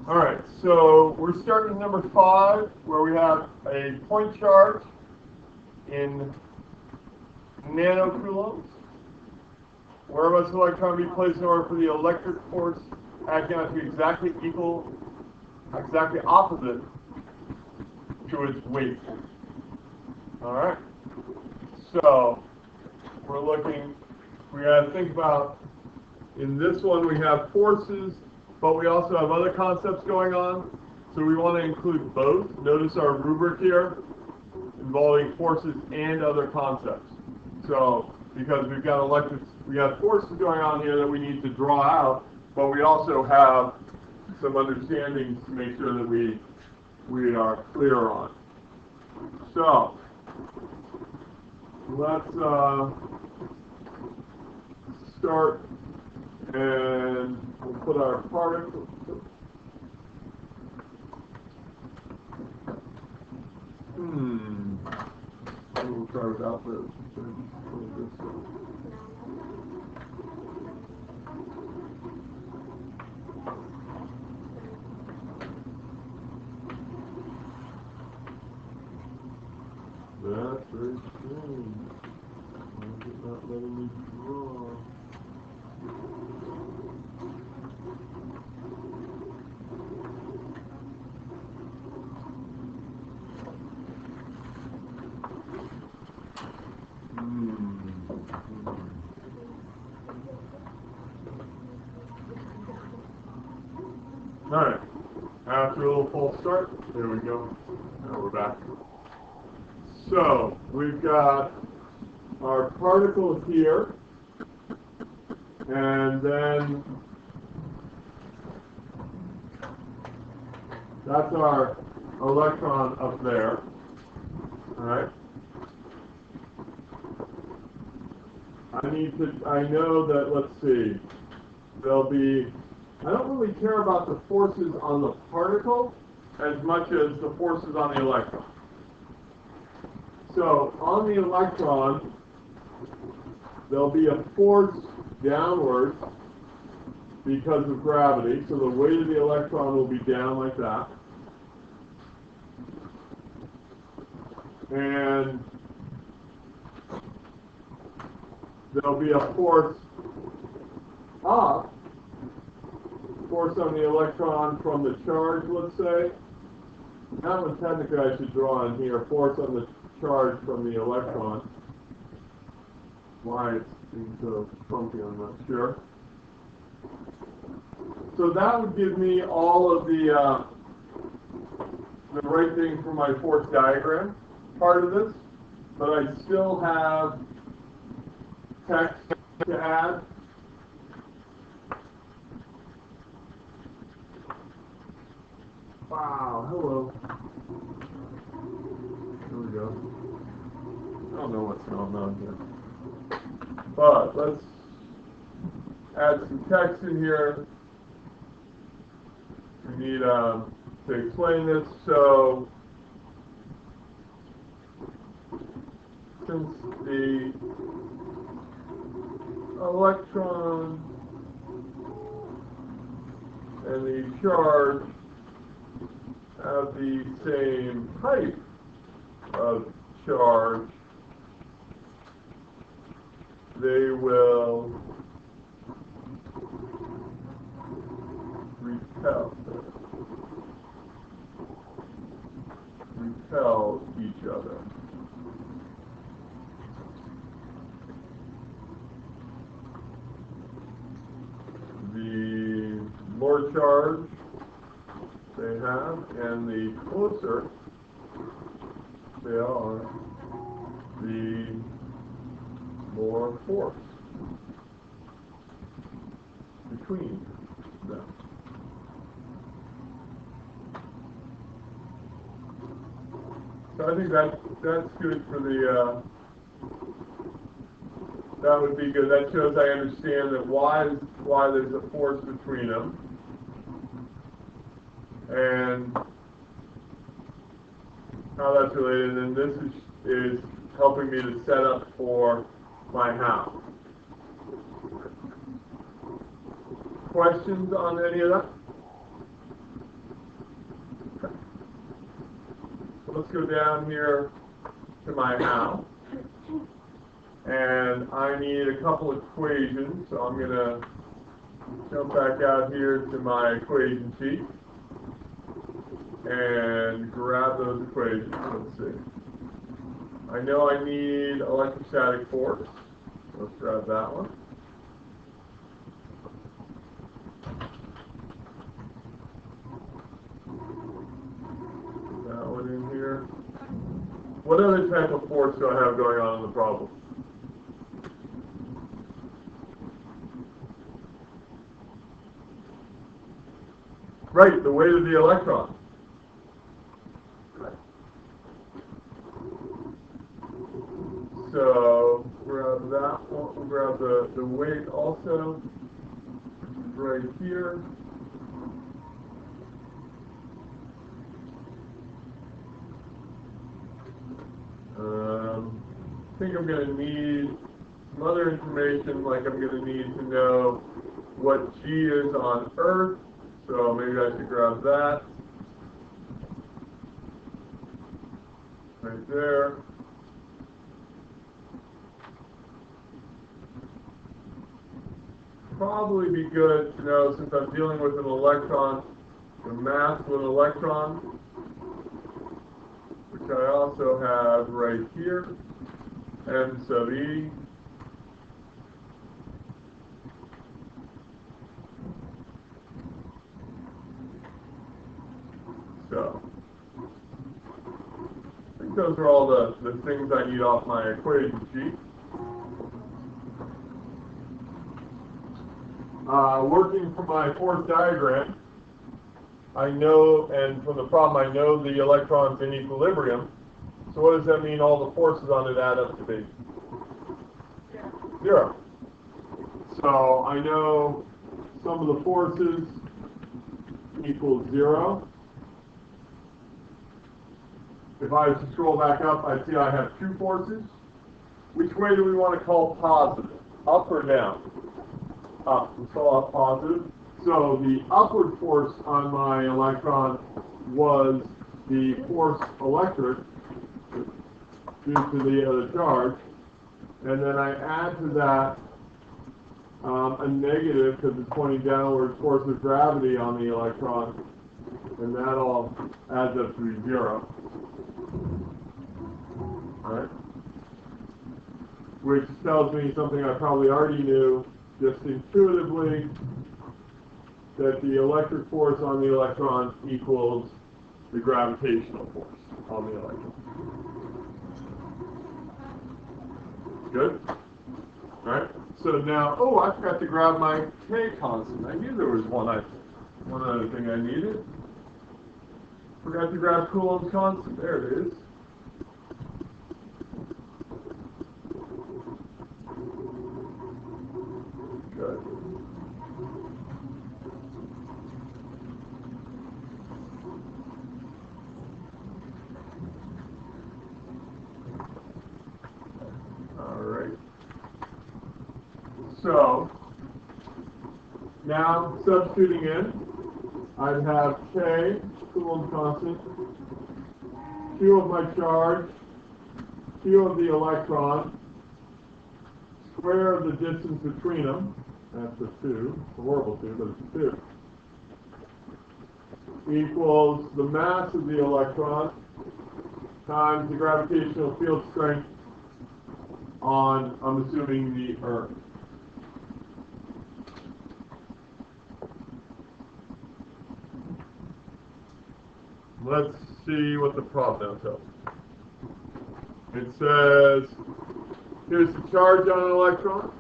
All right, so we're starting at number 5, where we have a point charge in nanocoulombs. Where must the electron be placed in order for the electric force acting on it to be exactly opposite to its weight? All right, so we're looking, we got to think about, in this one we have forces, but we also have other concepts going on, so we want to include both. Notice our rubric here involving forces and other concepts. So, because we have forces going on here that we need to draw out, but we also have some understandings to make sure that we are clear on. So, let's start, and we'll put our particle. We'll try without this. That's very strange. Why is it not letting me draw? All right. After a little false start, there we go. Now we're back. So we've got our particle here, and then that's our electron up there. All right. I know that, let's see, there'll be, I don't really care about the forces on the particle as much as the forces on the electron. So on the electron, there'll be a force downward because of gravity. So the weight of the electron will be down like that. And there'll be a force up, force on the electron from the charge, let's say. That one technically I should draw in here, force on the charge from the electron. Why it's being so funky, I'm not sure. So that would give me all of the right thing for my force diagram part of this, but I still have text to add. Wow, hello. There we go. I don't know what's going on here. But let's add some text in here. We need to explain this. So, since the electron and the charge have the same type of charge, they will repel each other. The more charge they have, and the closer they are, the more force between them. So I think that's good for the, that would be good. That shows I understand that why there's a force between them. And how that's related. And this is helping me to set up for my how. Questions on any of that? let's go down here to my house. And I need a couple equations, so I'm going to jump back out here to my equation sheet and grab those equations. Let's see. I know I need electrostatic force. Let's grab that one. Put that one in here. What other type of force do I have going on in the problem? Right, the weight of the electron. So grab that one, we'll grab the weight also, right here. I think I'm going to need some other information, like I'm going to need to know what G is on Earth, so maybe I should grab that. Right there. Probably be good to know, since I'm dealing with an electron, the mass of an electron, which I also have right here, m sub e. So, I think those are all the things I need off my equation sheet. Working from my force diagram, I know, and from the problem, I know the electron's in equilibrium. So what does that mean all the forces on it add up to be? Zero. So I know some of the forces equals 0. If I was to scroll back up, I'd see I have two forces. Which way do we want to call positive? Up or down? Up. Let's call up positive. So the upward force on my electron was the force electric due to the other charge. And then I add to that a negative, because it's pointing downward, force of gravity on the electron. And that all adds up to be 0. Alright? Which tells me something I probably already knew, just intuitively, that the electric force on the electron equals the gravitational force on the electron. Good? Alright? So now, oh, I forgot to grab my K constant. I knew there was one other thing I needed. Forgot to grab Coulomb's constant. There it is. Good. All right. So now substituting in, I'd have K, Coulomb constant, Q of my charge, Q of the electron, square of the distance between them, that's a 2, it's a horrible 2, but it's 2, equals the mass of the electron times the gravitational field strength on, I'm assuming, the Earth. Let's see what the problem now tells us. It says, here's the charge on an electron.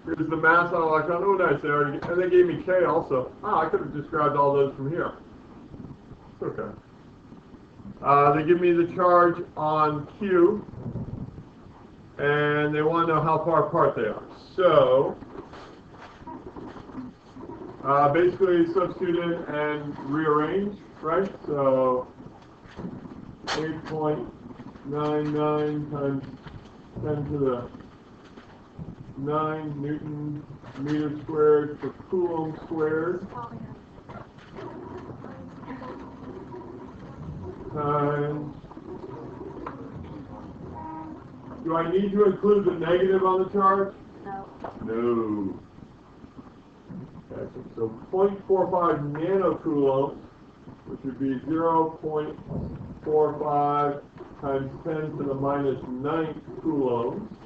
Here's the mass on an electron. Oh, nice. And they gave me K also. Oh, I could have just grabbed all those from here. It's okay. They give me the charge on Q. And they want to know how far apart they are. So, basically substitute in and rearrange, right? So 8.99 times 10 to the 9 Newton meter squared per Coulomb squared times Do I need to include the negative on the charge? No. No. Okay, so 0.45 nanocoulombs, which would be 0.45 times 10 to the minus 9 coulombs,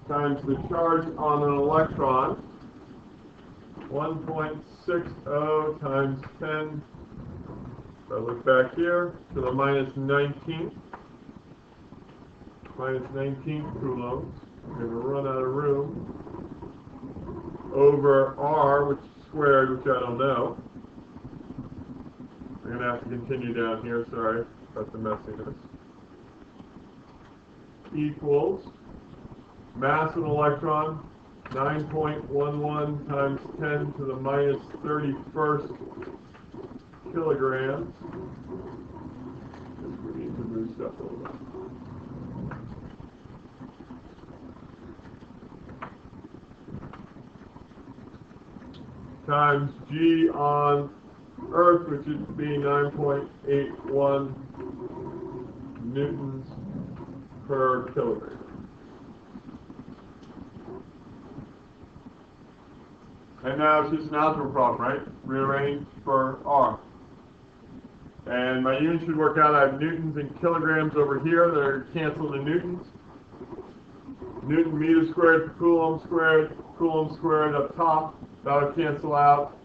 times the charge on an electron, 1.60 times 10, if I look back here, to the minus 19th coulombs. I'm going to run out of room. Over R, which is squared, which I don't know. I'm going to have to continue down here, sorry about the messiness. Equals mass of an electron, 9.11 times 10 to the minus 31st kilograms. We need to move stuff a little bit. Times G on Earth, which would be 9.81 newtons per kilogram. And now it's just an algebra problem, right? Rearrange for R. And my units should work out. I have newtons and kilograms over here. They're canceled in newtons. Newton meter squared per coulomb squared up top. That'll cancel out.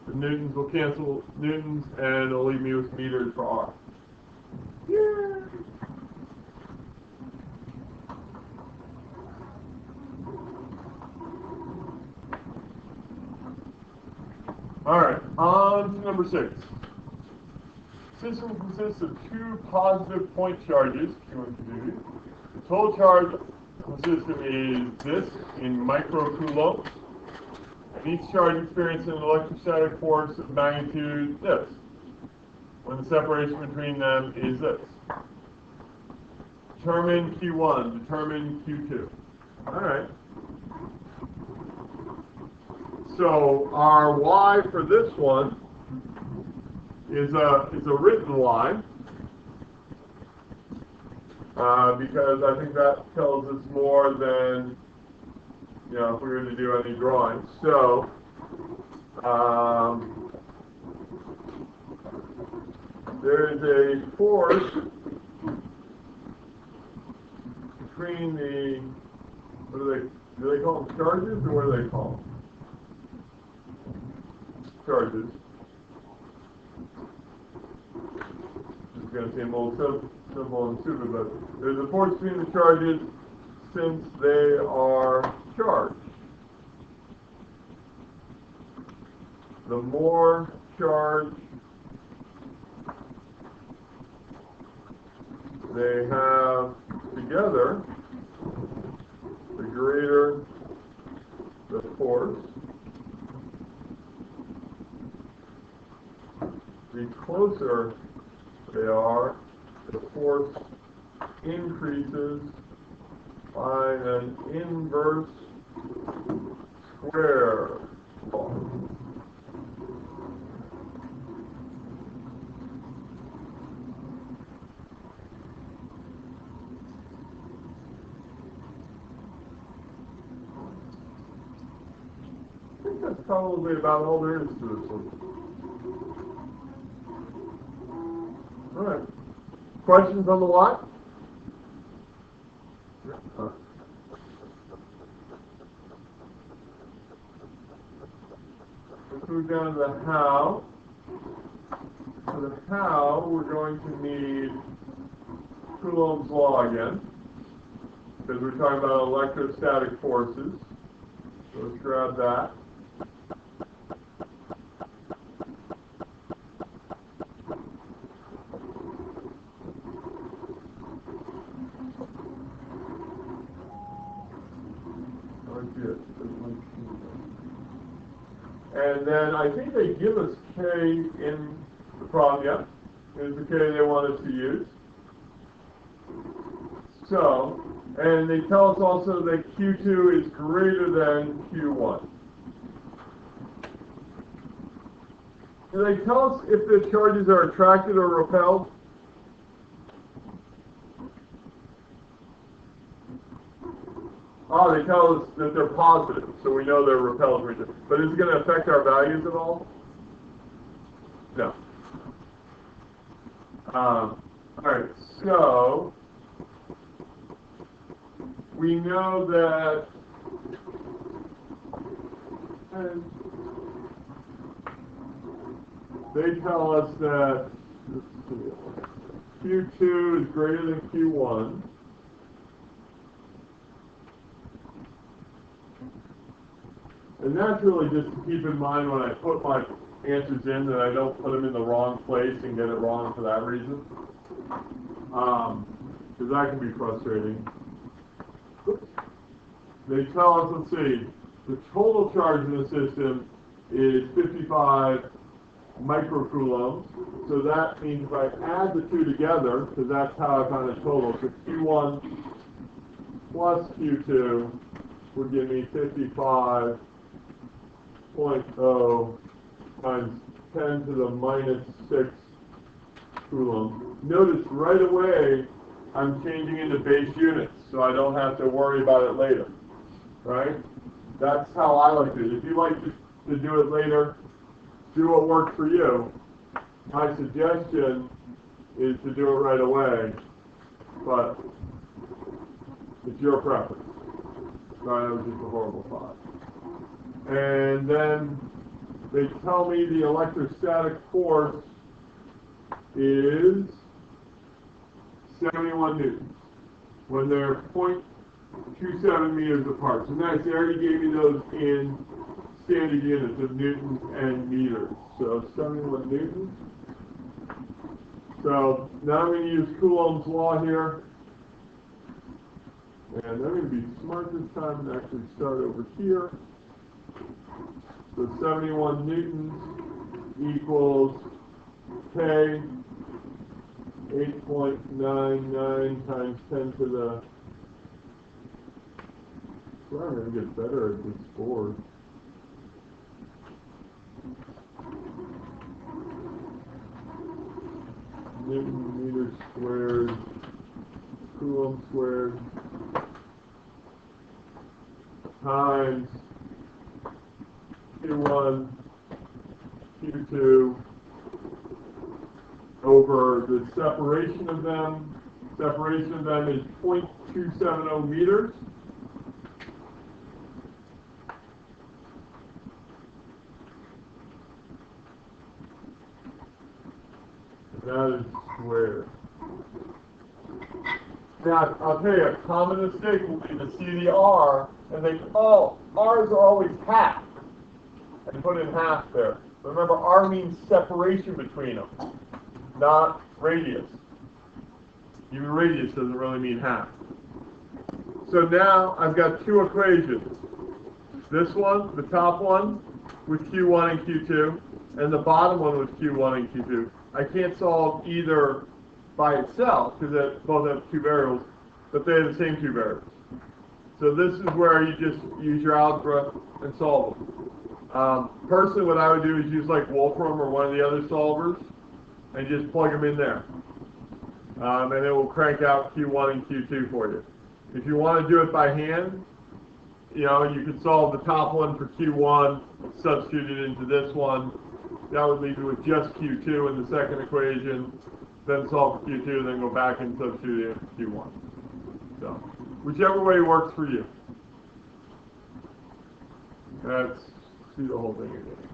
The newtons will cancel newtons, and it'll leave me with meters for R. Yeah. All right, on to number 6. System consists of 2 positive point charges, Q and Q. The total charge of the system is this in microcoulombs. And each charge experiences an electrostatic force of magnitude this, when the separation between them is this. Determine Q1, determine Q2. All right. So our Y for this one is a written Y, because I think that tells us more than, you know, if we were to do any drawings. So there is a force between the, what do they call them, charges, or what do they call them? Charges. It's going to seem a little simple and stupid, but there's a force between the charges since they are charged. The more charge they have together, the greater the force. The closer they are, the force increases by an inverse square law. I think that's probably about all there is to this one. All right. Questions on the what? Let's move down to the how. For the how, we're going to need Coulomb's law again, because we're talking about electrostatic forces. So let's grab that. And then I think they give us K in the problem, yeah? Is the K they want us to use. So, and they tell us also that Q2 is greater than Q1. Do they tell us if the charges are attracted or repelled? Oh, they tell us that they're positive, so we know they're repelled from each other. But is it going to affect our values at all? No. All right, so we know that they tell us that Q2 is greater than Q1. And that's really just to keep in mind when I put my answers in that I don't put them in the wrong place and get it wrong for that reason. Because that can be frustrating. They tell us, let's see, the total charge in the system is 55 microcoulombs. So that means if I add the two together, because that's how I found the total, so Q1 plus Q2 would give me 55.0 times 10 to the minus 6 coulombs. Notice right away I'm changing into base units, so I don't have to worry about it later, right? That's how I like it. If you like to do it later, do what works for you. My suggestion is to do it right away, but it's your preference. Sorry, that was just a horrible thought. And then they tell me the electrostatic force is 71 newtons when they're 0.27 meters apart. So nice, they already gave me those in standard units of newtons and meters. So 71 newtons. So now I'm going to use Coulomb's law here. And I'm going to be smart this time and actually start over here. So 71 newtons equals K 8.99 times 10 to the... Well, I'm going to get better at this board. Newton meter squared, Coulomb squared, times Q1, Q2, over the separation of them. Separation of them is 0.270 meters. That is squared. Now, I'll tell you, a common mistake will be to see the R and think, oh, R's are always half, and put in half there. Remember, R means separation between them, not radius. Even radius doesn't really mean half. So now I've got two equations. This one, the top one, with Q1 and Q2, and the bottom one with Q1 and Q2. I can't solve either by itself, because they both have two variables, but they have the same two variables. So this is where you just use your algebra and solve them. Personally, what I would do is use like Wolfram or one of the other solvers, and just plug them in there. And it will crank out Q1 and Q2 for you. If you want to do it by hand, you know, you can solve the top one for Q1, substitute it into this one. That would leave you with just Q2 in the second equation, then solve for Q2, then go back and substitute it into Q1. So, whichever way works for you. Let's see the whole thing again.